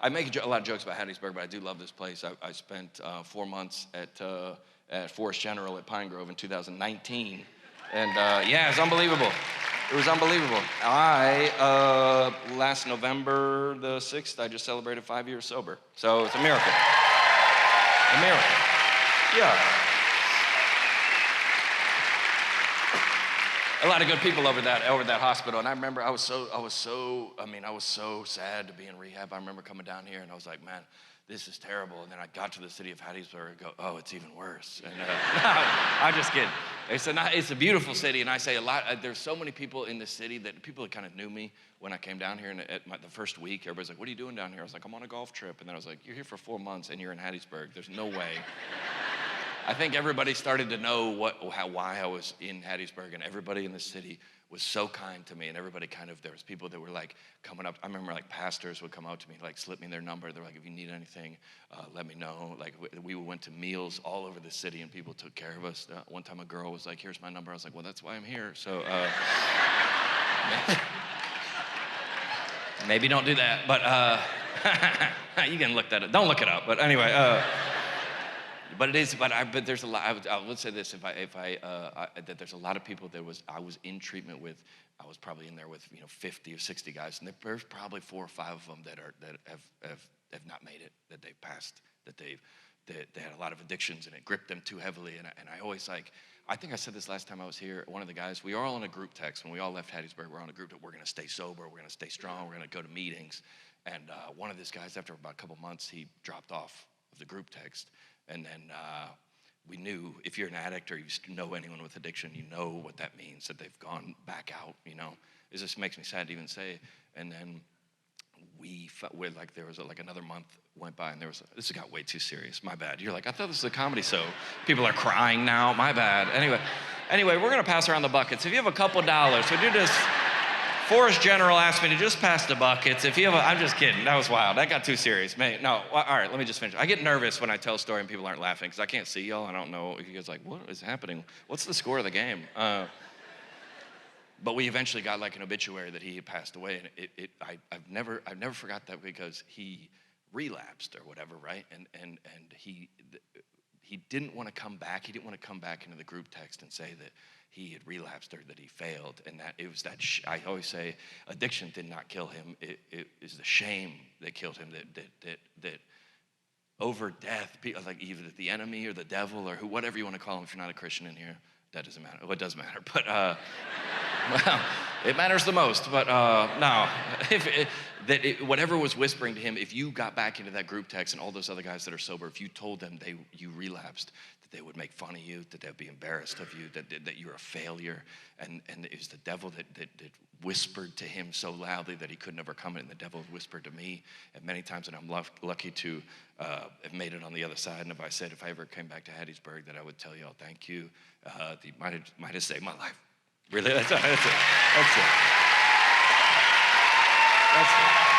I make a lot of jokes about Hattiesburg, but I do love this place. I spent 4 months at Forest General at Pine Grove in 2019. And yeah, it's unbelievable. It was unbelievable. Last November the 6th, I just celebrated 5 years sober. So it's a miracle. A miracle. Yeah. A lot of good people over that hospital. And I remember I was so sad to be in rehab. I remember coming down here and I was like, man, this is terrible. And then I got to the city of Hattiesburg and go, oh, it's even worse. And I'm just kidding. It's a beautiful city, and I say a lot. There's so many people in this city that people that kind of knew me when I came down here. And the first week, everybody's like, "What are you doing down here?" I was like, "I'm on a golf trip." And then I was like, "You're here for 4 months, and you're in Hattiesburg. There's no way." I think everybody started to know why I was in Hattiesburg, and everybody in the city was so kind to me, and everybody there was people that were like coming up. I remember like pastors would come out to me, like slip me their number. They're like, if you need anything, let me know. Like we went to meals all over the city and people took care of us. One time a girl was like, here's my number. I was like, well, that's why I'm here. So maybe don't do that, but you can look that up. Don't look it up, but anyway. But it is. But there's a lot. I would say this: that there's a lot of people I was in treatment with. I was probably in there with 50 or 60 guys, and there's probably 4 or 5 of them that have not made it. That they've passed. That they had a lot of addictions, and it gripped them too heavily. And I always I think I said this last time I was here. One of the guys, we were all in a group text when we all left Hattiesburg. We're on a group that we're going to stay sober. We're going to stay strong. We're going to go to meetings. And one of these guys, after about a couple months, he dropped off of the group text. And then we knew if you're an addict or you know anyone with addiction, you know what that means, that they've gone back out, It just makes me sad to even say. And then there was another month went by and this got way too serious. My bad. You're like, I thought this was a comedy show. People are crying now. My bad. Anyway, we're going to pass around the buckets. If you have a couple dollars, we do this. Forest General asked me to just pass the buckets. I'm just kidding. That was wild. That got too serious. No, all right, let me just finish. I get nervous when I tell a story and people aren't laughing because I can't see y'all. I don't know if you guys are like, what is happening? What's the score of the game? But we eventually got like an obituary that he had passed away, and I've never forgot that because he relapsed or whatever, right? And he didn't want to come back. He didn't want to come back into the group text and say that he had relapsed or that he failed, and that it was that I always say addiction did not kill him. It is the shame that killed him. That over death, like either the enemy or the devil or whatever you want to call him. If you're not a Christian in here, that doesn't matter. Well, it does matter, but well, it matters the most. But no, whatever was whispering to him, if you got back into that group text and all those other guys that are sober, if you told them you relapsed, that they would make fun of you, that they'd be embarrassed of you, that you're a failure, and it was the devil that whispered to him so loudly that he couldn't overcome it, and the devil whispered to me, and many times, and I'm lucky to have made it on the other side. And if I ever came back to Hattiesburg, that I would tell y'all thank you. You might have saved my life. Really, that's it. That's it.